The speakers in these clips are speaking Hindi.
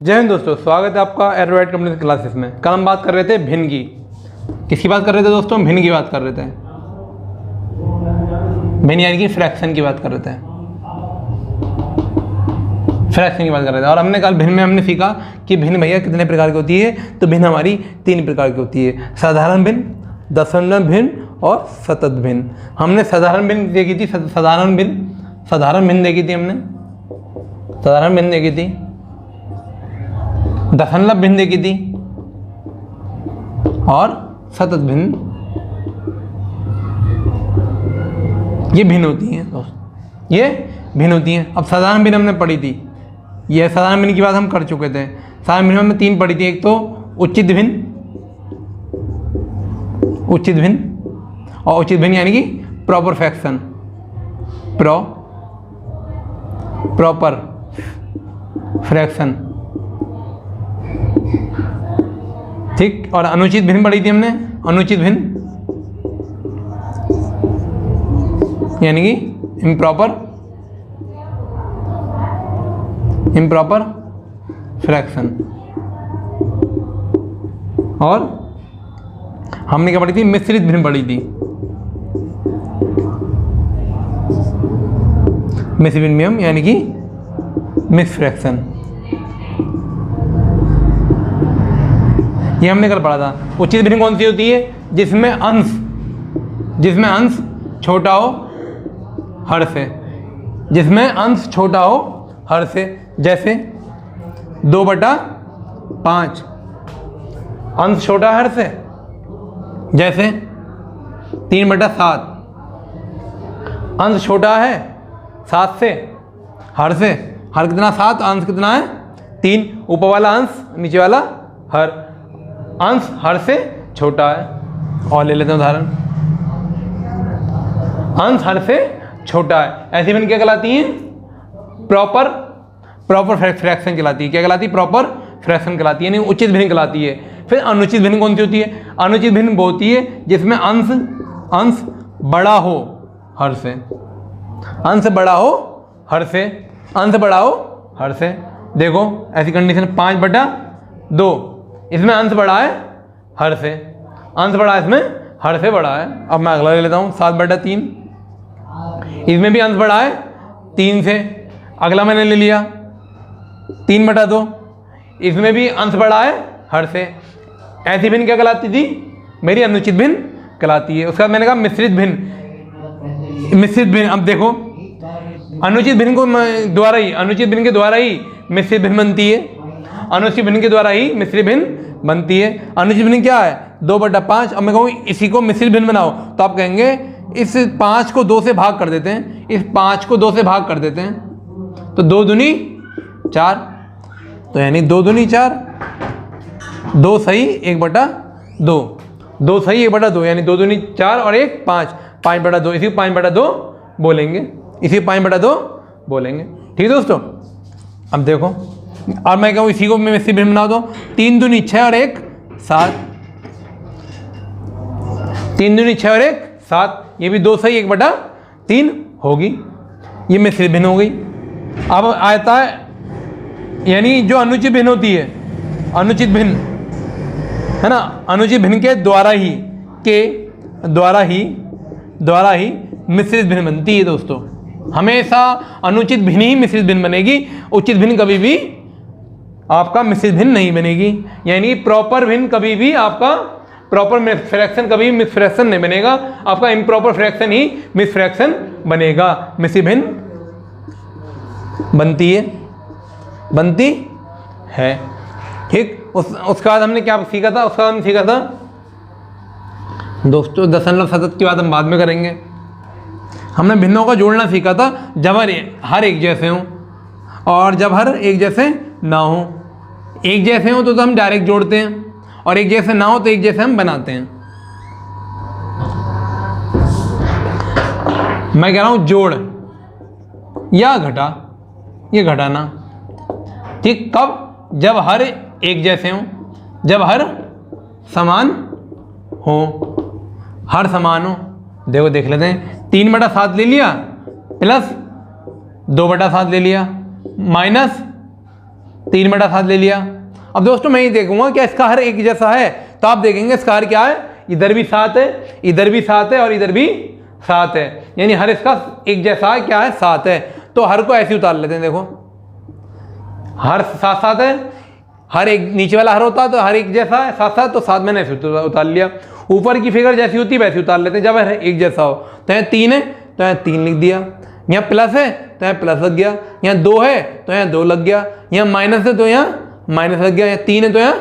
जय हिंद दोस्तों, स्वागत है आपका एरोवाइट कंपनी क्लासेस में। कल हम बात कर रहे थे भिन्न की। किसकी बात कर रहे थे दोस्तों? भिन्न की बात कर रहे थे। भिन्न यानी कि फ्रैक्शन की बात कर रहे थे। फ्रैक्शन की बात कर रहे थे और हमने कल भिन्न में हमने सीखा कि भिन्न भैया कितने प्रकार की होती है। तो भिन्न हमारी 3 प्रकार की होती है, साधारण भिन्न, दशमलव भिन्न और सतत भिन्न। हमने साधारण भिन्न देखी थी, साधारण भिन्न देखी थी हमने, साधारण भिन्न देखी थी, दशमलव भिन्न देखी थी और सतत भिन्न। ये भिन्न होती हैं दोस्त, ये भिन्न होती हैं। अब साधारण भिन्न हमने पढ़ी थी, ये साधारण भिन्न की बात हम कर चुके थे। साधारण भिन्न हमने 3 पढ़ी थी। एक तो उचित भिन्न, उचित भिन्न और उचित भिन्न यानी कि प्रॉपर फ्रैक्शन, प्रॉपर फ्रैक्शन, ठीक। और अनुचित भिन्न पढ़ी थी हमने, अनुचित भिन्न यानी कि इम्प्रॉपर फ्रैक्शन। और हमने क्या पढ़ी थी? मिश्रित भिन्न पढ़ी थी। मिश्रित भिन्न यानी कि मिक्स फ्रैक्शन, ये हमने कल पढ़ा था। उचित भिन्न कौन सी होती है? जिसमें अंश छोटा हो हर से, जिसमें अंश छोटा हो हर से। जैसे 2/5 अंश छोटा हर से, जैसे 3/7 अंश छोटा है 7 से, हर से। हर कितना? 7, अंश कितना है? 3। ऊपर वाला अंश, नीचे वाला हर। अंश हर से छोटा है। और ले लेते हैं उदाहरण, अंश हर से छोटा है। ऐसी भिन्न क्या कहलाती हैं? प्रॉपर फ्रैक्शन कहलाती है। क्या कहलाती है? प्रॉपर फ्रैक्शन कहलाती है, यानी उचित भिन्न कहलाती है। फिर अनुचित भिन्न कौन सी होती है? अनुचित भिन्न वो होती है जिसमें अंश बड़ा हो हर से, अंश बड़ा हो हर से, अंश बड़ा हो हर से। देखो ऐसी कंडीशन 5/2, इसमें अंश बड़ा है हर से, अंश बड़ा है इसमें हर से बड़ा है। अब मैं अगला ले लेता हूँ 7/3, इसमें भी अंश बड़ा है 3 से। अगला मैंने ले लिया 3/2, इसमें भी अंश बड़ा है हर से। ऐसी भिन्न क्या कहलाती थी? मेरी अनुचित भिन्न कहलाती है। उसके बाद मैंने कहा मिश्रित भिन्न। मिश्रित भिन्न, अब देखो अनुचित भिन्न को द्वारा ही, अनुचित भिन्न के द्वारा ही मिश्रित भिन्न बनती है। अनुचित भिन्न के द्वारा ही मिश्रित भिन्न बनती है। अनुचित भिन्न क्या है? 2/5। अब मैं कहूँ इसी को मिश्रित भिन्न बनाओ, तो आप कहेंगे इस 5 को 2 से भाग कर देते हैं, इस 5 को 2 से भाग कर देते हैं, तो 2 दूनी 4, तो यानी 2 दूनी 4, 2 सही 1/2, 2 सही 1/2, यानी 2 दूनी 4 और 1 5, 5/2। इसी को 5/2 बोलेंगे, इसी 5/2 बोलेंगे। ठीक है दोस्तों। अब देखो, और मैं कहूँ इसी को मैं मिश्रित भिन्न बना दो, 3 दूनी 6 और 1 7, 3 दूनी 6 और 1 7, ये भी 2 सही 1/3 होगी। ये मिश्रित भिन्न हो गई। अब आता है यानी जो अनुचित भिन्न होती है, अनुचित भिन्न है ना, अनुचित भिन्न के द्वारा ही मिश्रित भिन्न बनती है दोस्तों। हमेशा अनुचित भिन्न ही मिश्रित भिन्न बनेगी, उचित भिन्न कभी भी आपका मिश्रित भिन्न नहीं बनेगी। यानी प्रॉपर भिन्न कभी भी आपका प्रॉपर फ्रैक्शन कभी मिक्स फ्रैक्शन नहीं बनेगा, आपका इम्प्रॉपर फ्रैक्शन ही मिक्स फ्रैक्शन बनेगा। मिश्रित भिन्न बनती है, ठीक। उसके बाद हमने क्या सीखा था? उसका हमने सीखा था दोस्तों दशमलव सतत की बात हम बाद में करेंगे। हमने भिन्नों का जोड़ना सीखा था जब हर एक जैसे हों और जब हर एक जैसे ना हो। एक जैसे हो तो हम डायरेक्ट जोड़ते हैं, और एक जैसे ना हो तो एक जैसे हम बनाते हैं। मैं कह रहा हूं जोड़ या घटा, ये घटाना, ठीक। कब? जब हर एक जैसे हों, जब हर समान हो, हर समान हो। देखो देख लेते हैं, 3/7 ले लिया प्लस 2/7 ले लिया माइनस 3/7 ले लिया। अब दोस्तों मैं ये देखूंगा क्या इसका हर एक जैसा है, तो आप देखेंगे इसका हर क्या है, इधर भी 7 है, इधर भी 7 है और इधर भी 7 है, यानी हर इसका एक जैसा है, क्या है 7 है। तो हर को ऐसे उतार लेते हैं, देखो हर 7 है, हर एक नीचे वाला हर होता है तो हर एक जैसा है 7 तो 7 मैंने ऐसे उतार लिया। ऊपर की फिगर जैसी होती है वैसे उतार लेते हैं जब हर एक जैसा हो। तो यहाँ 3 है तो यहाँ 3 लिख दिया, यहाँ प्लस है तो यहाँ प्लस लग गया, यहाँ 2 है तो यहाँ 2 लग गया, यहाँ माइनस है तो यहाँ माइनस लग गया, यहाँ 3 है तो यहाँ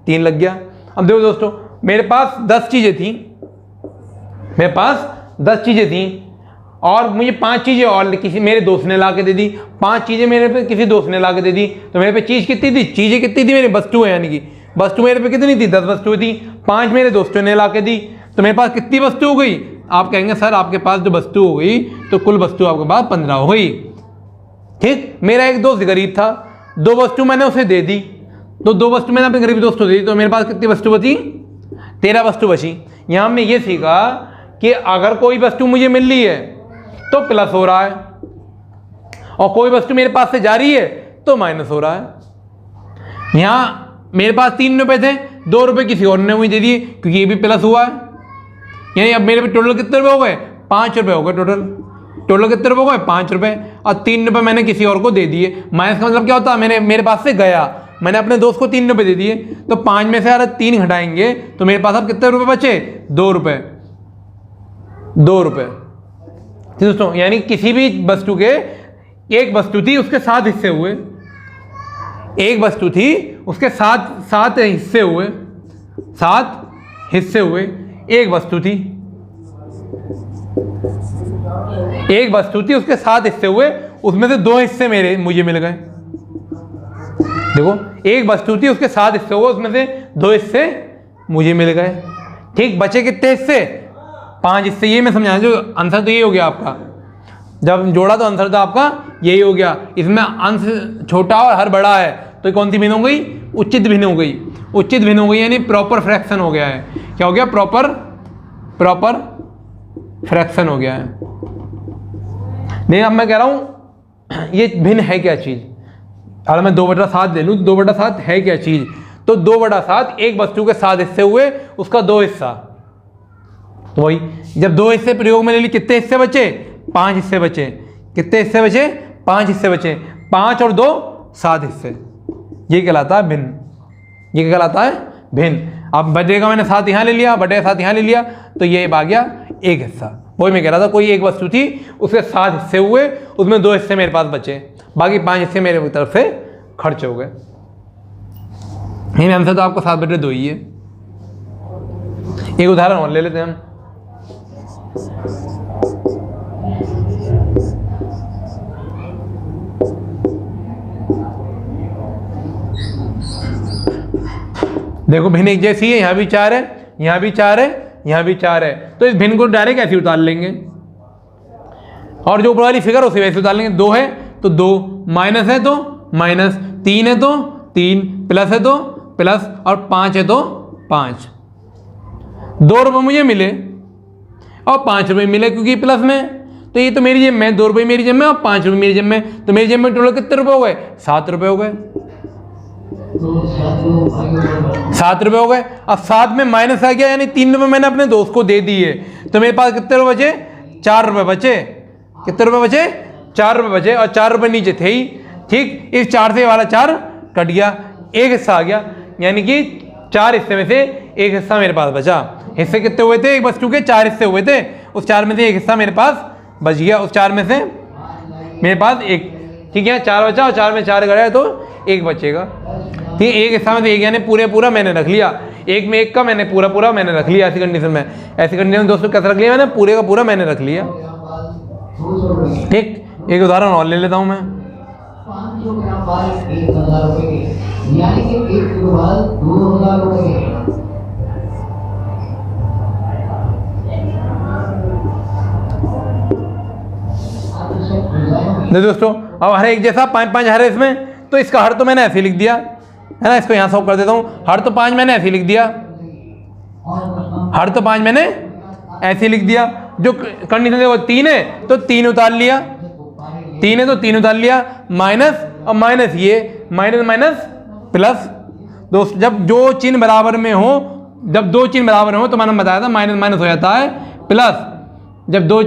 3 लग गया। अब देखो दोस्तों मेरे पास 10 चीज़ें थी, मेरे पास 10 चीज़ें थी और मुझे 5 चीज़ें और किसी मेरे दोस्त ने ला के दे दी, 5 चीज़ें मेरे पे किसी दोस्त ने ला के दे दी, तो मेरे पे चीज़ कितनी थी, चीज़ें कितनी थी, मेरी वस्तु है, यानी कि वस्तु मेरे पे कितनी थी, 10 वस्तुएं थी, 5 मेरे दोस्तों ने ला के दी, तो मेरे पास कितनी वस्तु हो गई। आप कहेंगे सर आपके पास जो वस्तु हो गई तो कुल वस्तु आपके पास 15 हो गई। ठीक, मेरा एक दोस्त गरीब था, 2 वस्तु मैंने उसे दे दी, तो 2 वस्तु मैंने अपने गरीब दोस्त को दे दी, तो मेरे पास कितनी वस्तु बची, 13 वस्तु बची। यहाँ हमने ये सीखा कि अगर कोई वस्तु मुझे मिल रही है तो प्लस हो रहा है और कोई वस्तु मेरे पास से जा रही है तो माइनस हो रहा है। यहाँ मेरे पास 3 रुपए थे, 2 रुपए किसी और ने मुझे दे दिए क्योंकि ये भी प्लस हुआ है, यानी अब मेरे पे टोटल कितने रुपए हो गए, 5 रुपए हो गए टोटल कितने रुपए हो गए, 5 रुपए, और 3 रुपए मैंने किसी और को दे दिए। माइनस का मतलब क्या होता है, मेरे पास से गया, मैंने अपने दोस्त को 3 रुपए दे दिए, तो 5 में से अगर 3 घटाएंगे तो मेरे पास अब कितने रुपए बचे, 2 रुपए। ठीक दोस्तों, यानी किसी भी वस्तु के, एक वस्तु थी उसके 7 हिस्से हुए, एक वस्तु थी उसके 7 हिस्से हुए, 7 हिस्से हुए, एक वस्तु थी, एक वस्तु थी उसके 7 हिस्से हुए, उसमें से 2 हिस्से मुझे मिल गए। देखो एक वस्तु थी उसके 7 हिस्से हुए, उसमें से 2 हिस्से मुझे मिल गए। ठीक, बचे कितने हिस्से, 5 हिस्से। ये मैं समझा, जो आंसर तो ये हो गया आपका, जब जोड़ा तो आंसर तो आपका यही हो गया। इसमें अंश छोटा और हर बड़ा है, तो कौन सी भिन्न हो गई, उचित भिन्न हो गई, उचित भिन्न हो गई, यानी प्रॉपर फ्रैक्शन हो गया है। क्या हो गया, प्रॉपर फ्रैक्शन हो गया है। नहीं, अब मैं कह रहा हूं ये भिन्न है क्या चीज। अगर मैं 2/7 ले लूँ, 2/7 है क्या चीज, तो 2/7 एक वस्तु के 7 हिस्से हुए, उसका 2 हिस्सा, तो वही जब 2 हिस्से प्रयोग में ले ली, कितने हिस्से बचे, 5 हिस्से बचे। कितने हिस्से बचे, 5 हिस्से बचे, 5 और 2 7 हिस्से। ये कहलाता है भिन्न, ये कहलाता है भिन्न। अब बचेगा, मैंने 7 यहाँ ले लिया, बटे 7 यहाँ ले लिया, तो ये आ गया एक हिस्सा। वही मैं कह रहा था, कोई एक वस्तु थी उसके 7 हिस्से हुए, उसमें 2 हिस्से मेरे पास बचे, बाकी 5 हिस्से मेरे तरफ से खर्च हो गए। यही आंसर तो आपको 7/2 ही है। एक उदाहरण और ले लेते हैं हम। देखो भिन्न एक जैसी है, यहाँ भी 4 है, यहाँ भी 4 है, यहाँ भी 4 है, तो इस भिन्न को डायरेक्ट ऐसे उतार लेंगे और जो ऊपर वाली फिगर उसे वैसे उतार लेंगे। 2 है तो 2, माइनस है तो माइनस, 3 है तो 3, प्लस है तो प्लस, और 5 है तो 5। 2 रुपये मुझे मिले और 5 रुपये मिले क्योंकि प्लस में, तो ये तो मेरी जेब में, 2 रुपये मेरी जेब में और 5 रुपये मेरी जेब में, तो मेरी जेब में टोटल कितने रुपये हो गए, 7 रुपये हो गए। 7 रुपये हो गए। अब 7 में माइनस आ गया, यानी 3 रुपये मैंने अपने दोस्त को दे दिए, तो मेरे पास कितने रुपये बचे, 4 रुपये बचे। कितने रुपये बचे, 4 रुपये बचे, और 4 रुपये नीचे थे ही। ठीक, इस 4 से वाला 4 कट गया, एक हिस्सा आ गया, यानी कि 4 हिस्से में से एक हिस्सा मेरे पास बचा। हिस्से कितने हुए थे, एक वस्तु के 4 हिस्से हुए थे, उस 4 में से एक हिस्सा मेरे पास बच गया, उस 4 में से मेरे पास एक। ठीक है, 4 बचा और 4 में 4 गया तो 1 बचेगा। ठीक, एक हिस्सा में से एक, यानी पूरा मैंने रख लिया, एक में एक का मैंने पूरा मैंने रख लिया। ऐसी कंडीशन में, ऐसी कंडीशन में दोस्तों कैसे रख लिया मैंने, पूरे का पूरा मैंने रख लिया। ठीक, एक उदाहरण और ले लेता हूं मैं। 500 ग्राम बाल 1000 रुपए के, यानी कि 1 किलो बाल 2000 रुपए के। दोस्तों अब हर एक जैसा 5 हर इसमें, तो इसका हर तो मैंने ऐसे लिख दिया है ना, इसको यहाँ सॉल्व कर देता हूँ। हर तो 5 मैंने ऐसे लिख दिया, हर तो 5 मैंने ऐसे लिख दिया। जो कंडीशन देखो 3 है तो 3 उतार लिया, 3 है तो 3 उतार लिया, माइनस और माइनस ये, माइनस माइनस प्लस। दोस्त जब जो चिन्ह बराबर में हो, जब दो चिन्ह बराबर हो तो मैंने बताया था माइनस माइनस हो जाता है प्लस। जब दो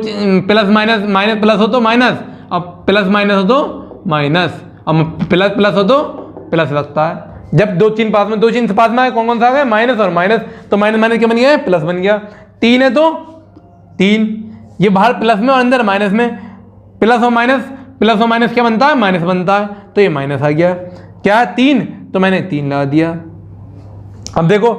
प्लस माइनस, माइनस प्लस हो तो माइनस, अब प्लस माइनस हो तो माइनस, अब प्लस प्लस हो तो प्लस लगता है। जब दो चिन्ह पास में, दो चिन्ह पास में आए, कौन कौन सा आ गया, माइनस और माइनस, तो माइनस माइनस क्या बन गया, प्लस बन गया। 3 है तो 3, ये बाहर प्लस में और अंदर माइनस में, प्लस और माइनस, प्लस और माइनस क्या बनता है, माइनस बनता है, तो ये माइनस आ गया। क्या 3, तो मैंने 3 लगा दिया। अब देखो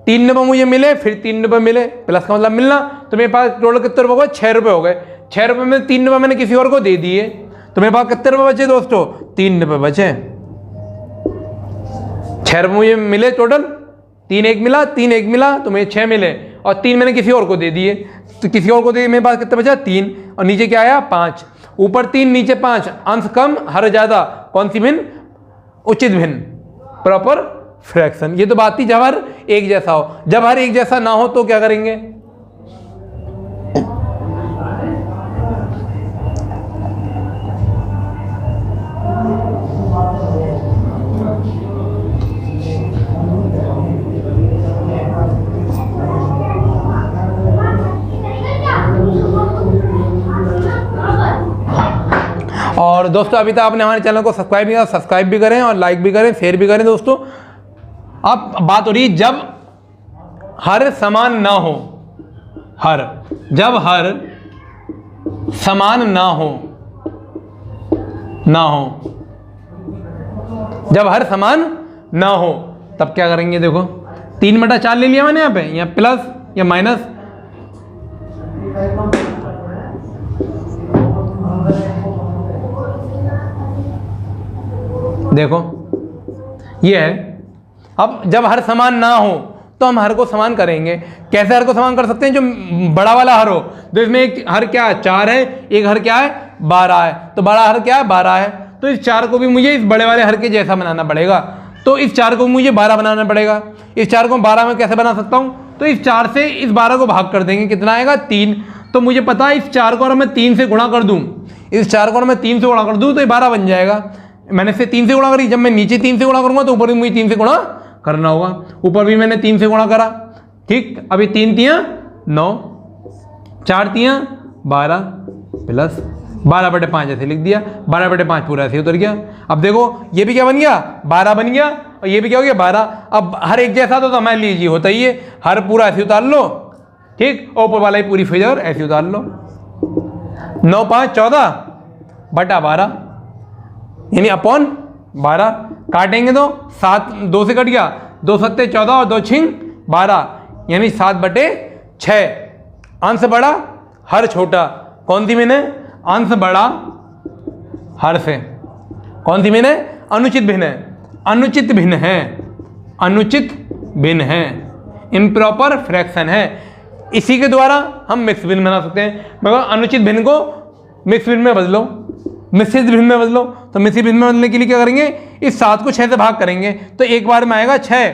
3 रुपये मुझे मिले, फिर 3 रुपये मिले, प्लस का मतलब मिलना, तो मेरे पास टोटल कितने रुपये हो गए, 6 रुपये हो गए। 6 रुपये में 3 रुपये मैंने किसी और को दे दिए, तो मेरे पास कितने रुपये बचे दोस्तों, 3 रुपये बचे। 6 रुपये मुझे मिले टोटल, 3 एक मिला, 3 एक मिला, तो मुझे 6 मिले, और 3 मैंने किसी और को दे दिए, तो किसी और को दे मेरे पास कितना बचा, 3, और नीचे क्या आया, 5। ऊपर 3 नीचे 5, अंश कम हर ज्यादा, कौन सी भिन्न, उचित भिन्न, प्रॉपर फ्रैक्शन। ये तो बात थी जब हर एक जैसा हो। जब हर एक जैसा ना हो तो क्या करेंगे, और दोस्तों अभी तक आपने हमारे चैनल को सब्सक्राइब नहीं किया, सब्सक्राइब भी करें और लाइक भी करें, शेयर भी करें। दोस्तों अब बात हो रही है जब हर समान ना हो, हर, जब हर समान ना हो, ना हो, जब हर समान ना हो तब क्या करेंगे, देखो 3/4 ले लिया मैंने यहाँ पे, या प्लस या माइनस, देखो ये है। अब जब हर समान ना हो तो हम हर को समान करेंगे। कैसे हर को समान कर सकते हैं, जो बड़ा वाला हर हो, तो इसमें एक हर क्या है, 4 है, एक हर क्या है, 12 है, तो बड़ा हर क्या है, 12 है, तो इस 4 को भी मुझे इस बड़े वाले हर के जैसा बनाना पड़ेगा, तो इस 4 को मुझे 12 बनाना पड़ेगा। इस 4 को 12 में कैसे बना सकता हूँ, तो इस 4 से इस 12 को भाग कर देंगे, कितना आएगा, 3। तो मुझे पता है इस 4 को अगर मैं 3 से गुणा कर दूँ, इस 4 को अगर मैं 3 से गुणा कर दूँ तो ये 12 बन जाएगा। मैंने इससे 3 से गुणा करी, जब मैं नीचे 3 से गुणा करूंगा तो ऊपर भी मुझे 3 से गुणा करना होगा, ऊपर भी मैंने 3 से गुणा करा, ठीक। अभी 3 तियां 9, 4 तियां 12, प्लस 12/5 ऐसे लिख दिया, 12/5 पूरा ऐसे उतर गया। अब देखो ये भी क्या बन गया, 12 बन गया, और ये भी क्या हो गया, 12। अब हर एक जैसा तो हमारे लीजिए होता ही है, हर पूरा ऐसे उतार लो, ठीक, और ऊपर वाला ही पूरी फिगर ऐसे उतार लो। 9 5 14/12 यानी अपॉन 12, काटेंगे तो 7 2 से कट गया, 2 7 14 और 2 6 12, यानी 7/6। अंश बड़ा हर छोटा, कौन सी भिन्न है, अंश बड़ा हर से, कौन सी भिन्न है, अनुचित भिन्न है, अनुचित भिन्न है, अनुचित भिन्न है, इम्प्रॉपर फ्रैक्शन है। इसी के द्वारा हम मिक्स भिन्न बना सकते हैं। मगर अनुचित भिन्न को मिक्स भिन्न में बदलो, मिश्रित भिन्न में बदलो, तो मिश्रित भिन्न में बदलने के लिए क्या करेंगे, इस 7 को 6 से भाग करेंगे, तो एक बार में आएगा 6,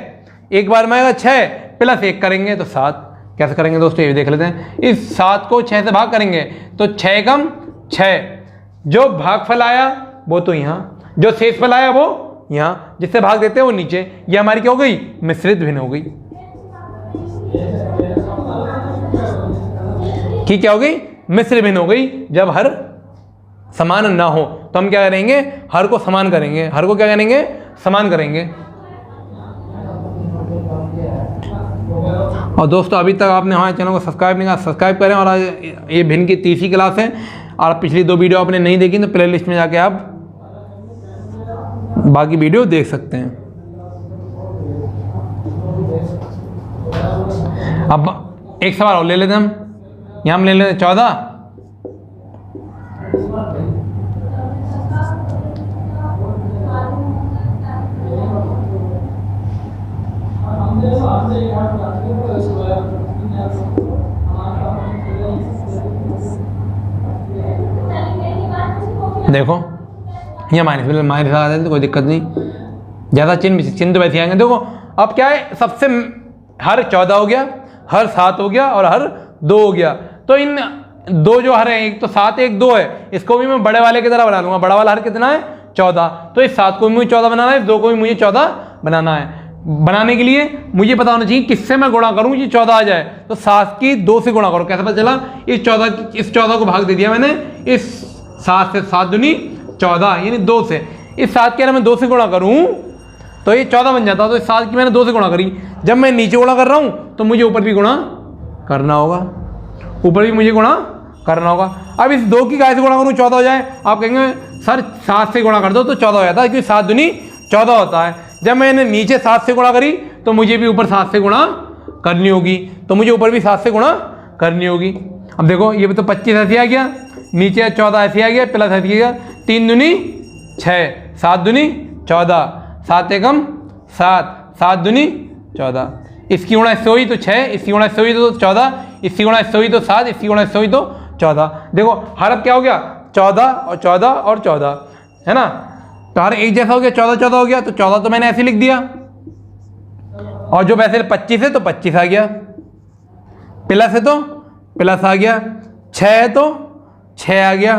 एक बार में आएगा 6 प्लस 1 करेंगे तो 7। कैसे करेंगे दोस्तों, ये भी देख लेते हैं। इस 7 को 6 से भाग करेंगे तो 6 कम 6, जो भागफल आया वो तो यहाँ, जो शेषफल आया वो यहाँ, जिससे भाग देते हैं वो नीचे। ये हमारी क्या हो गई, मिश्रित भिन्न हो गई। ठीक, क्या हो गई, मिश्रित भिन्न हो गई। जब हर समान ना हो तो हम क्या करेंगे, हर को समान करेंगे, हर को क्या करेंगे, समान करेंगे। और दोस्तों अभी तक आपने हमारे चैनल को सब्सक्राइब नहीं किया, सब्सक्राइब करें। और आज ये भिन्न की तीसरी क्लास है, और पिछली 2 वीडियो आपने नहीं देखी तो प्लेलिस्ट में जाके आप बाकी वीडियो देख सकते हैं। अब एक सवाल और ले लेते हैं हम, यहाँ हम ले लेते हैं 14। देखो ये माइनस लगा देते तो कोई दिक्कत नहीं, ज़्यादा चिन्ह तो वैसे आएंगे। देखो अब क्या है, सबसे हर 14 हो गया, हर 7 हो गया और हर 2 हो गया। तो इन 2 जो हर है, एक तो 7 एक 2 है, इसको भी मैं बड़े वाले की तरह बना लूंगा। बड़ा वाला हर कितना है, 14। तो इस 7 को भी मुझे 14 बनाना है, इस 2 को भी मुझे 14 बनाना है। बनाने के लिए मुझे पता होना चाहिए किससे मैं गुणा करूं कि 14 आ जाए। तो 7 की 2 से गुणा करो। कैसे पता चला? इस 14 को भाग दे दिया मैंने इस 7 से, 7 दूनी 14 यानी 2 से। इस 7 के अगर मैं 2 से गुणा करूं तो ये 14 बन जाता। तो इस 7 की मैंने 2 से गुणा करी। जब मैं नीचे गुणा कर रहा हूं तो मुझे ऊपर भी गुणा करना होगा, ऊपर भी मुझे गुणा करना होगा। अब इस 2 की कैसे गुणा करूं 14 हो जाए? आप कहेंगे सर 7 से गुणा कर दो तो 14 हो जाता है, क्योंकि 7 दूनी 14 होता है। जब मैंने नीचे 7 से गुणा करी तो मुझे भी ऊपर 7 से गुणा करनी होगी, तो मुझे ऊपर भी 7 से गुणा करनी होगी। अब देखो ये भी तो 25 ऐसे आ गया, नीचे 14 ऐसे आ गया, प्लस ऐसे आ गया, 3 दूनी 6, 7 दूनी 14, 7 एकम 7, 7 दूनी 14। इसकी गुणा इससे हुई तो 6, इसकी गुणा इससे हुई तो 14, इसकी गुणा इससे हुई तो 7, इसकी गुणा इससे हुई तो 14। देखो हर क्या हो गया? 14 और 14 और 14, है ना? तो हर एक जैसा हो गया, 14 14 हो गया। तो 14 तो मैंने ऐसे लिख दिया, और जो वैसे 25 है तो 25 आ गया, प्लस है तो प्लस आ गया, 6 है तो 6 आ गया,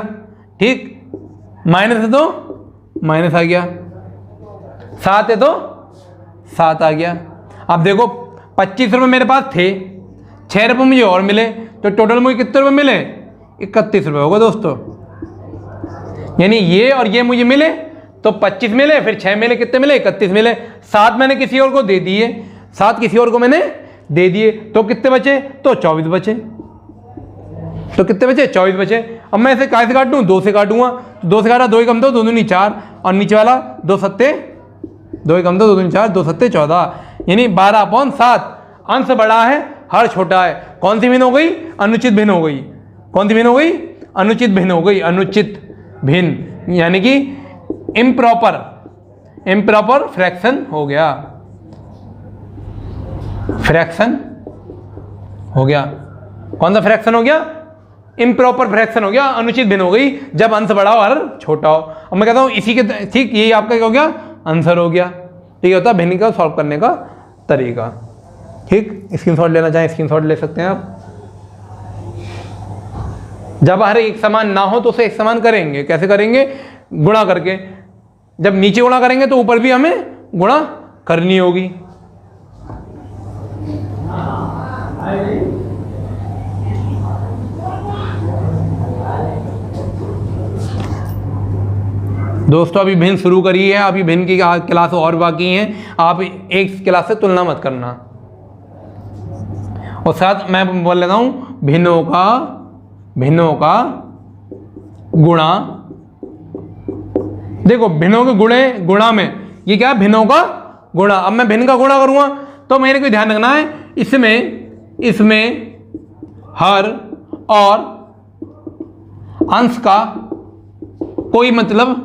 ठीक, माइनस है तो माइनस आ गया, 7 है तो 7 आ गया। अब देखो 25 रुपये मेरे पास थे, 6 रुपये मुझे और मिले, तो टोटल मुझे कितने रुपये मिले? 31 रुपये होगा दोस्तों। यानी ये और ये मुझे मिले तो 25 मिले, फिर 6 मिले, कितने मिले? 31 मिले। 7 मैंने किसी और को दे दिए, 7 किसी और को मैंने दे दिए, तो कितने बचे? तो 24 बचे। तो कितने बचे? 24 बचे। अब मैं इसे कैसे काटूं? 2 से काटूंगा। तो 2 से काटा, 2 कम 2, 2 दूनी 4, और नीचे वाला 2 सत्ते 2 कम 2, 2 दूनी 4, 2 सत्ते 14, यानी 12/7। अंश बड़ा है, हर छोटा है। कौन सी भिन्न हो गई? अनुचित भिन्न हो गई। कौन सी भिन्न हो गई? अनुचित भिन्न हो गई। अनुचित भिन्न यानी कि इम्प्रॉपर फ्रैक्शन हो गया। फ्रैक्शन हो गया। कौन सा फ्रैक्शन हो गया? इम्प्रॉपर फ्रैक्शन हो गया, अनुचित भिन्न हो गई जब अंश बड़ा हो और छोटा हो। अब मैं कहता हूं इसी के, ठीक, यही आपका क्या हो गया? आंसर हो गया। ठीक होता है भिन्न का सॉल्व करने का तरीका। ठीक, स्क्रीनशॉट लेना चाहें स्क्रीनशॉट ले सकते हैं आप। जब हर एक समान ना हो तो उसे एक समान करेंगे। कैसे करेंगे? गुणा करके। जब नीचे गुणा करेंगे तो ऊपर भी हमें गुणा करनी होगी। दोस्तों अभी भिन्न शुरू करी है, अभी भिन्न की क्लास और बाकी हैं। आप एक क्लास से तुलना मत करना। और साथ मैं बोल लेता हूं भिन्नों का गुणा। देखो भिन्नों के गुणा में ये क्या है? भिन्नों का गुणा। अब मैं भिन्न का गुणा करूंगा तो मेरे को ध्यान रखना है, इसमें हर और अंश का कोई मतलब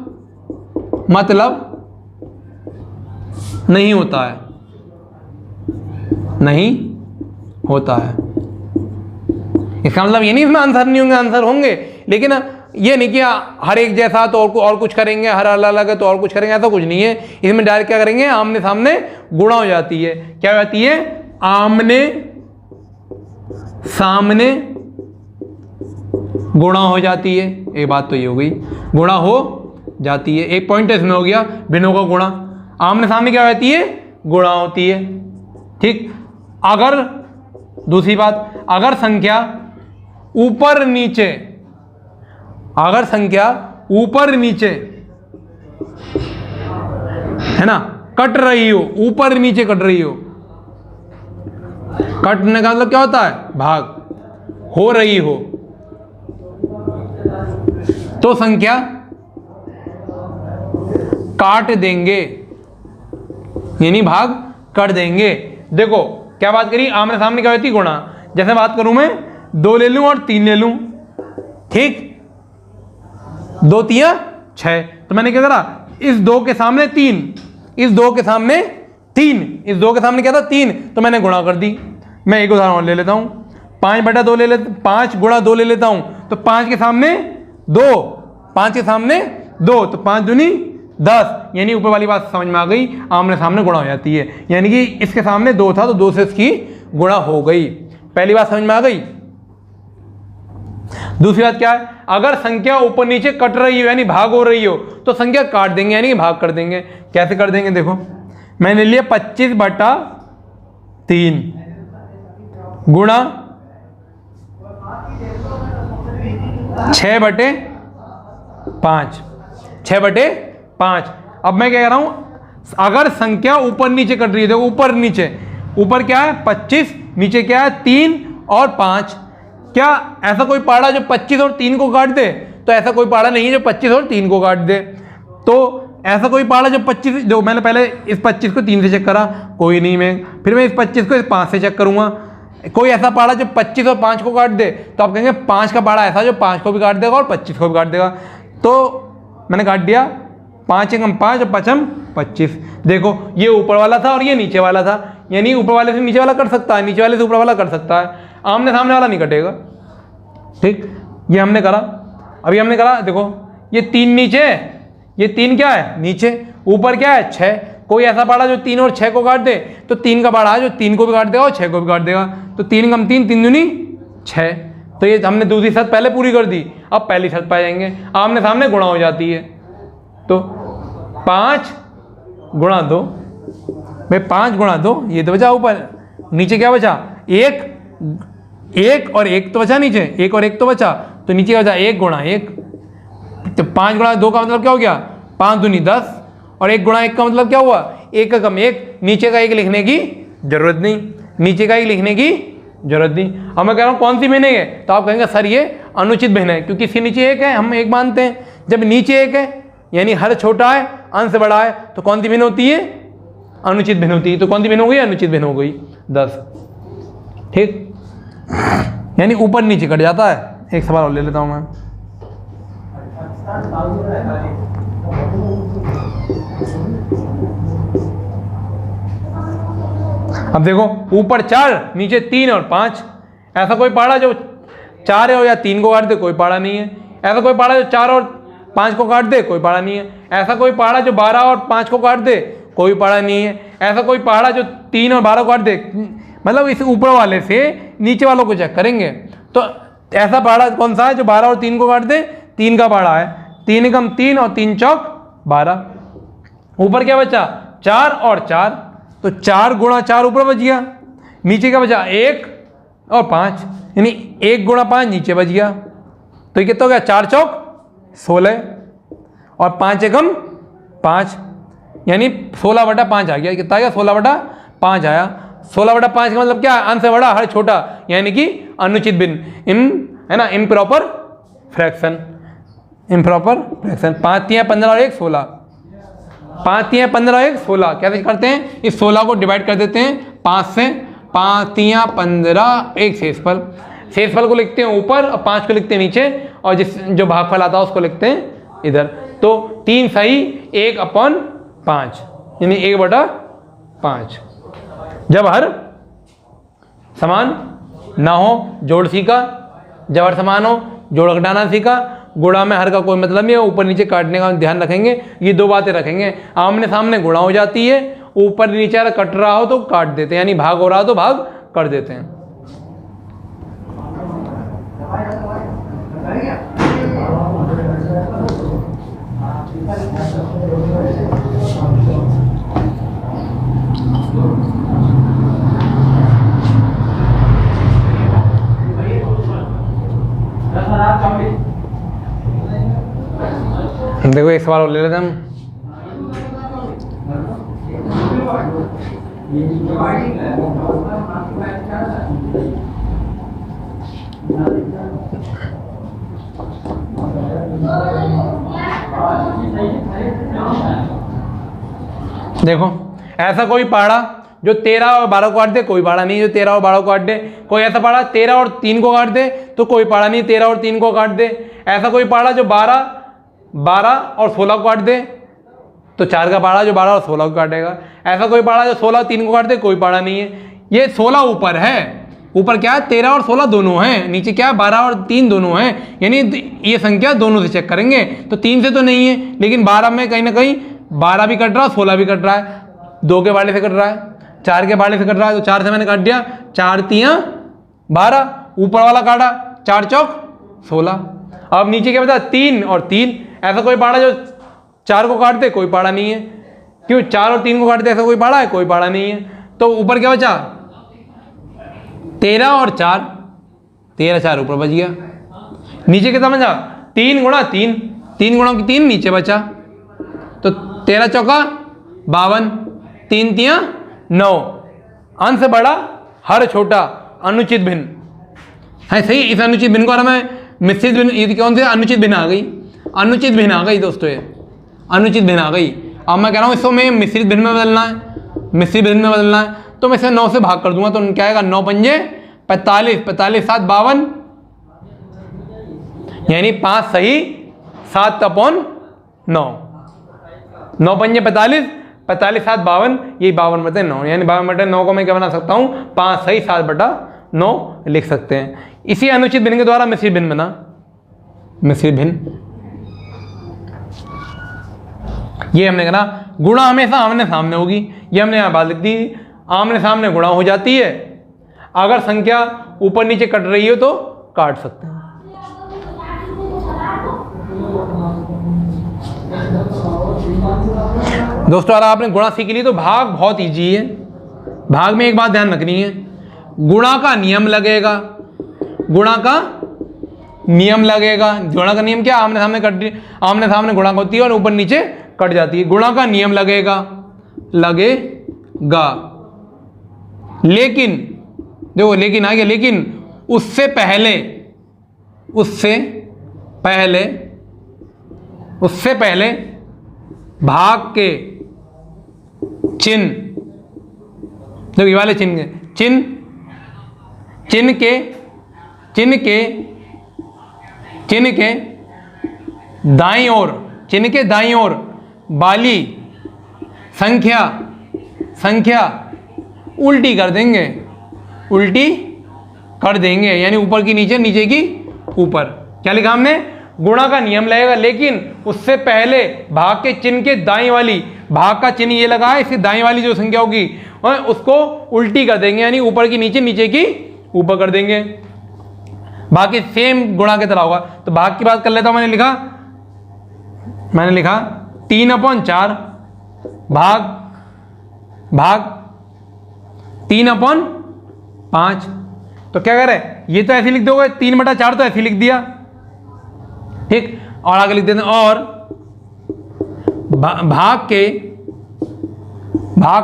नहीं होता है, नहीं होता है। इसका मतलब ये नहीं इसमें आंसर नहीं होंगे, आंसर होंगे, लेकिन ये नहीं कि हर एक जैसा तो और कुछ करेंगे, हर अलग है तो और कुछ करेंगे, ऐसा कुछ नहीं है। इसमें डायरेक्ट क्या करेंगे? आमने सामने गुणा हो जाती है। क्या हो जाती है? आमने सामने गुणा हो जाती है। एक बात तो ये हो गई, गुणा हो जाती है। एक पॉइंट इसमें हो गया भिन्नों का गुणा। आमने सामने क्या होती है? गुणा होती है। ठीक, अगर दूसरी बात, अगर संख्या ऊपर नीचे है ना, कट रही हो, ऊपर नीचे कट रही हो, कटने का मतलब क्या होता है? भाग हो रही हो, तो संख्या काट देंगे, यानी भाग कर देंगे। देखो क्या बात करी? आमने सामने क्या होती? गुणा। जैसे बात करूं मैं 2 ले लूं और 3 ले लूं, ठीक, 2 3 6, तो मैंने क्या करा? इस 2 के सामने 3, इस 2 के सामने 3, इस 2 के सामने क्या था? 3, तो मैंने गुणा कर दी। मैं एक उदाहरण और ले लेता हूं, 5/2 ले लेता, 5 गुणा 2 ले लेता हूं, तो 5 के सामने 2, 5 के सामने 2, तो 5 दूनी 10, यानी ऊपर वाली बात समझ में आ गई, आमने सामने गुणा हो जाती है। यानी कि इसके सामने 2 था तो 2 से इसकी गुणा हो गई। पहली बात समझ में आ गई। दूसरी बात क्या है, अगर संख्या ऊपर नीचे कट रही हो यानी भाग हो रही हो तो संख्या काट देंगे यानी कि भाग कर देंगे। कैसे कर देंगे, देखो मैंने लिया 25/3 गुणा 6/5, 6/5। अब मैं क्या कह रहा हूं, अगर संख्या ऊपर नीचे कट रही है, देखो ऊपर नीचे, ऊपर क्या है 25, नीचे क्या है 3 और 5। क्या ऐसा कोई पाड़ा जो 25 और 3 को काट दे? तो ऐसा कोई पाड़ा नहीं है जो 25 और 3 को काट दे। तो ऐसा कोई पाड़ा जो 25, जो मैंने पहले इस 25 को 3 से चेक करा, कोई नहीं, मैं फिर मैं इस 25 को इस 5 से चेक करूंगा। कोई ऐसा पाड़ा जो 25 और 5 को काट दे, तो आप कहेंगे 5 का पाड़ा ऐसा जो 5 को भी काट देगा और 25 को भी काट देगा। तो मैंने काट दिया 5 एकम 5 और 5 हम 25। देखो ये ऊपर वाला था और ये नीचे वाला था, यानी ऊपर वाले से नीचे वाला कट सकता है, नीचे वाले से ऊपर वाला कट सकता है, आमने सामने वाला नहीं कटेगा। ठीक, ये हमने करा। अभी हमने करा, देखो ये 3 नीचे, ये 3 क्या है नीचे, ऊपर क्या है 6। कोई ऐसा पाड़ा जो 3 और 6 को काट दे, तो 3 का पाड़ा है जो 3 को भी काट देगा और 6 को भी काट देगा। तो 3 कम 3, 3 दूनी 6। तो ये हमने दूसरी शर्त पहले पूरी कर दी। अब पहली शर्त पाए जाएंगे, आमने सामने गुणा हो जाती है। तो 5 गुणा 2, भाई 5 गुणा 2, ये तो बचा ऊपर, नीचे क्या बचा 1 और 1 तो बचा नीचे, 1 और 1 तो बचा, तो नीचे बचा 1 गुणा 1। तो 5 गुणा 2 का मतलब क्या हो गया, 5 दूनी 10, और 1 गुणा 1 का मतलब क्या हुआ, 1 का कम 1, नीचे का 1 लिखने की जरूरत नहीं, नीचे का 1 लिखने की जरूरत नहीं। अब मैं कह रहा हूँ कौन सी भिन्न है, तो आप कहेंगे सर ये अनुचित भिन्न है, क्योंकि इसके नीचे 1 है, हम 1 मानते हैं। जब नीचे 1 है यानी हर छोटा है अंश बड़ा है, तो कौन सी भिन्न होती है, अनुचित भिन्न होती है। तो कौन सी भिन्न हो गई, अनुचित भिन्न हो गई 10। ठीक, यानी ऊपर नीचे कट जाता है। एक सवाल और ले लेता हूं मैं। अब देखो ऊपर 4, नीचे 3 और 5। ऐसा कोई पाड़ा जो 4 है या 3 को काट दे, कोई पाड़ा नहीं है। ऐसा कोई पाड़ा जो 4 और 5 को काट दे, कोई पाड़ा नहीं है। ऐसा कोई पाड़ा जो 12 और 5 को काट दे, कोई पाड़ा नहीं है। ऐसा कोई पाड़ा जो 3 और 12 को काट दे, मतलब इस ऊपर वाले से नीचे वालों को चेक करेंगे। तो ऐसा पाड़ा कौन सा है जो 12 और 3 को काट दे, 3 का पाड़ा है, 3 एकम 3 और 3 चौक 12। ऊपर क्या बचा 4 और 4, तो 4 गुणा 4 ऊपर बच गया, नीचे क्या बचा 1 और 5, यानी 1 गुणा 5 नीचे बच गया। तो ये कितना हो गया, 4 चौक 16 और 5 एकम 5, यानी 16/5 आ गया। कितना आ गया, 16/5 आया। 16/5 का मतलब क्या है, अंश से बड़ा हर छोटा, यानी कि अनुचित भिन्न, है ना, इम्प्रॉपर फ्रैक्शन, इम्प्रॉपर फ्रैक्शन। 5 3 15 और 1 16, 5 3 15 और 1 16। कैसे करते हैं, इस 16 को डिवाइड कर देते हैं 5 से, 5 3 15, 1 शेषफल, शेषफल को लिखते हैं ऊपर और 5 को लिखते हैं नीचे, और जो भागफल आता है उसको लिखते हैं इधर। तो 3 सही 1/5, यानी 1/5। जब हर समान ना हो, जोड़ सीखा। जब हर समान हो, जोड़ घटाना सीखा। गुणा में हर का कोई मतलब नहीं है, ऊपर नीचे काटने का ध्यान रखेंगे। ये 2 बातें रखेंगे, आमने सामने गुणा हो जाती है, ऊपर नीचे कट रहा हो तो काट देते हैं, यानी भाग हो रहा हो तो भाग कर देते हैं। देखो एक सवाल और ले लेते हैं हम। देखो ऐसा कोई पाड़ा जो 13 और 12 को काट दे, कोई पाड़ा नहीं। जो 13 और 12 को काट दे, कोई ऐसा पाड़ा 13 और 3 को काट दे, तो कोई पाड़ा नहीं 13 और 3 को काट दे। ऐसा कोई पाड़ा जो 12 और 16 को काट दे, तो 4 का पाड़ा जो 12 और 16 को काटेगा। ऐसा कोई पाड़ा जो 16 और 3 को काट दे, कोई पाड़ा नहीं है। ये 16 ऊपर है, ऊपर क्या है 13 और 16 दोनों हैं, नीचे क्या है 12 और 3 दोनों हैं, यानी ये संख्या दोनों से चेक करेंगे। तो 3 से तो नहीं है, लेकिन 12 में कहीं ना कहीं 12 भी कट रहा है, 16 भी कट रहा है, 2 के बाड़े से कट रहा है, 4 के बाड़े से कट रहा है, तो 4 से मैंने काट दिया, 4 3 12, ऊपर वाला काटा 4 चौक 16। अब नीचे क्या बचा 3 और 3, ऐसा कोई पहाड़ा जो 4 को काट दे? कोई पहाड़ा नहीं है। क्यों? 4 और 3 को काट दे ऐसा कोई पहाड़ा है? कोई पहाड़ा नहीं है। तो ऊपर क्या बचा 13 और 4, 13 4 ऊपर बच गया। नीचे कितना बचा 3 गुणा 3, 3 गुणा 3 नीचे बचा। तो 13 चौका 52, 3 तियां 9। अंश बड़ा हर छोटा अनुचित भिन्न है। सही, इस अनुचित भिन्न को हमें मिश्रित भिन्न, ये कौन से अनुचित भिन्न आ गई? अनुचित भिन्न आ गई दोस्तों, ये अनुचित भिन्न आ गई। अब मैं कह रहा हूँ इसको मैं मिश्रित भिन्न में बदलना है, मिश्रित भिन्न में बदलना है, तो मैं इसे 9 से भाग कर दूंगा। तो क्या आएगा 9 पंजे 45, 45 7 52, यानी 5 सही 7/9। 9 पंजे 45, 45 7 52, ये 52/9, यानी 52/9 को मैं क्या बना सकता हूँ 5 सही 7/9 लिख सकते हैं। इसी अनुचित भिन्न के द्वारा मिश्रित भिन्न बना। मिश्रित भिन्न ये हमने कहा गुणा हमेशा आमने सामने होगी, ये हमने यहाँ बात लिख दी। आमने सामने गुणा हो जाती है, अगर संख्या ऊपर नीचे कट रही हो तो काट सकते हैं। दोस्तों अगर आपने गुणा सीख ली तो भाग बहुत इजी है। भाग में एक बात ध्यान रखनी है, गुणा का नियम लगेगा, गुणा का नियम लगेगा। गुणा का नियम क्या? आमने सामने आमने सामने गुणा होती है और ऊपर नीचे कट जाती है। गुणा का नियम लगेगा, लेकिन देखो लेकिन आ गया, लेकिन उससे पहले भाग के चिन्ह, देखो ये वाले चिन्ह के दाईं ओर वाली संख्या उल्टी कर देंगे, यानी ऊपर की नीचे, नीचे की ऊपर। क्या लिखा हमने? गुणा का नियम लगेगा, लेकिन उससे पहले भाग के चिन्ह के दाईं वाली, भाग का चिन्ह ये लगा है, इसकी दाईं वाली जो संख्या होगी उसको उल्टी कर देंगे, यानी ऊपर की नीचे, नीचे की ऊपर कर देंगे। बाकी सेम गुणा की तरह होगा। तो भाग की बात कर लेता हूं। मैंने लिखा 3/4 भाग 3/5। तो क्या करें, ये तो ऐसे लिख दोगे, 3/4 तो ऐसे लिख दिया, ठीक। और आगे लिख देते हैं, और भाग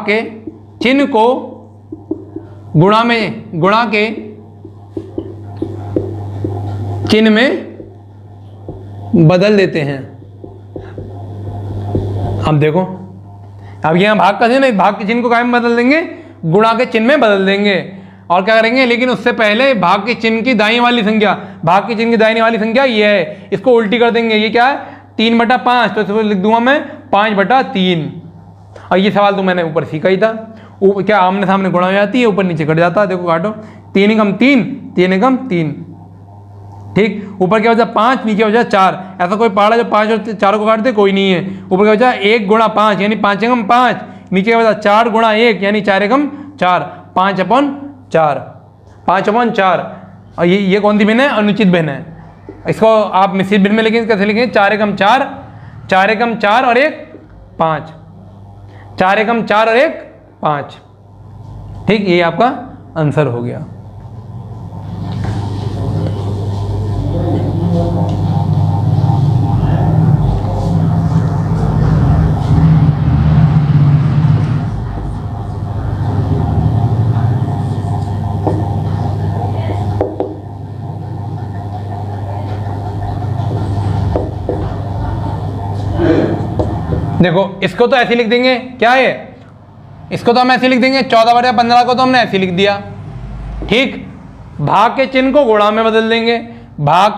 के चिन्ह को गुणा के चिन्ह में बदल देते हैं। अब देखो, अब यहां भाग का चिन्ह, भाग के चिन्ह को क्या में बदल देंगे? गुणा के चिन्ह में बदल देंगे। और क्या करेंगे, लेकिन उससे पहले भाग के चिन्ह की दाईं वाली संख्या, भाग के चिन्ह की दाईं वाली संख्या ये है, इसको उल्टी कर देंगे। ये क्या है? 3/5, तो इसको लिख दूंगा मैं 5/3। और ये सवाल तो मैंने ऊपर सीखा ही था। क्या आमने सामने गुणा हो जाती है, ऊपर नीचे कट जाता है। देखो काटो, 3 एकम 3, 3 एकम 3, ठीक। ऊपर क्या बचा 5, नीचे बचा 4। ऐसा कोई पहाड़ा जो 5 और 4 को काट दे? कोई नहीं है। ऊपर क्या बचा 1 गुणा 5, यानी 5 एकम 5, नीचे क्या बचा 4 गुणा 1, यानी 4 एकम 4, 5/4। और ये कौन सी भिन्न है? अनुचित भिन्न है। इसको आप मिश्रित भिन्न में लिखेंगे, कैसे लिखेंगे? 4 एकम 4, 4 एकम 4 और 1 5, 4 एकम 4 और 1 5, ठीक। ये आपका आंसर हो गया। देखो इसको तो ऐसे लिख देंगे, क्या है? इसको तो हम ऐसे लिख देंगे, 14/15 को तो हमने ऐसे लिख दिया, ठीक। भाग के चिन्ह को गुणा में बदल देंगे। भाग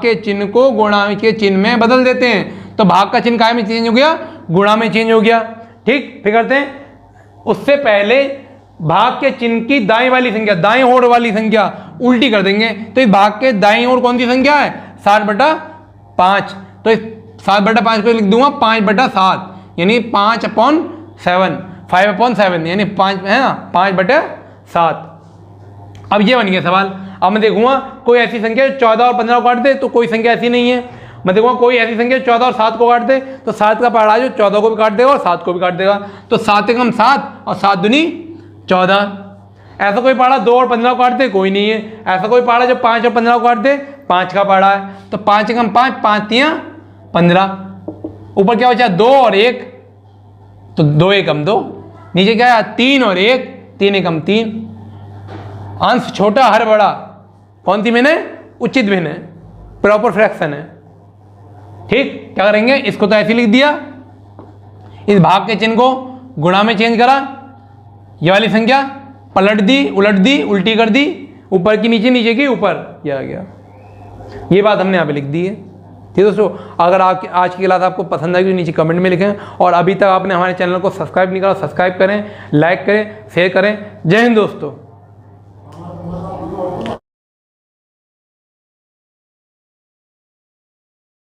के चिन्ह को गुणा के चिन्ह में बदल देते हैं, तो भाग का चिन्ह काय में चेंज हो गया? गुणा में चेंज हो गया, ठीक। फिर करते हैं, उससे पहले भाग के चिन्ह की दाईं वाली संख्या, दाईं ओर वाली संख्या उल्टी कर देंगे। तो इस भाग के दाईं ओर कौन सी संख्या है? 60/5। तो इस 7/5 को लिख दूंगा 5/7, यानी 5/7, 5/7, यानी 5 है ना, 5/7। अब ये बन गया सवाल। अब मैं देखूंगा कोई ऐसी संख्या 14 और 15 को काट दे, तो कोई संख्या ऐसी नहीं है। मैं देखूंगा कोई ऐसी संख्या 14 और 7 को काट दे, तो 7 का पहाड़ा जो 14 को भी काट देगा और 7 को भी काट देगा। तो 7 एकम 7 और 7 दूनी 14। ऐसा कोई पहाड़ा 2 और 15 को काट दे, कोई नहीं है। ऐसा कोई पहाड़ा जो 5 और 15 को काट दे, 5 का पहाड़ा है। तो 5 एकम 5, 5 तियां 15। ऊपर क्या बचा 2 और 1, तो 2 एकम 2। नीचे क्या है 3 और 1, 3 एकम 3। अंश छोटा हर बड़ा, कौन सी भिन्न है? उचित भिन्न है, प्रॉपर फ्रैक्शन है। ठीक, क्या करेंगे, इसको तो ऐसे लिख दिया, इस भाग के चिन्ह को गुणा में चेंज करा, ये वाली संख्या पलट दी, उलट दी, उल्टी कर दी, ऊपर की नीचे, नीचे की ऊपर, ये आ गया। ये बात हमने यहाँ पे लिख दी है। ठीक दोस्तों, अगर आप आज की क्लास आपको पसंद आई तो नीचे कमेंट में लिखें, और अभी तक आपने हमारे चैनल को सब्सक्राइब नहीं करा, सब्सक्राइब करें, लाइक करें, शेयर करें। जय हिंद दोस्तों।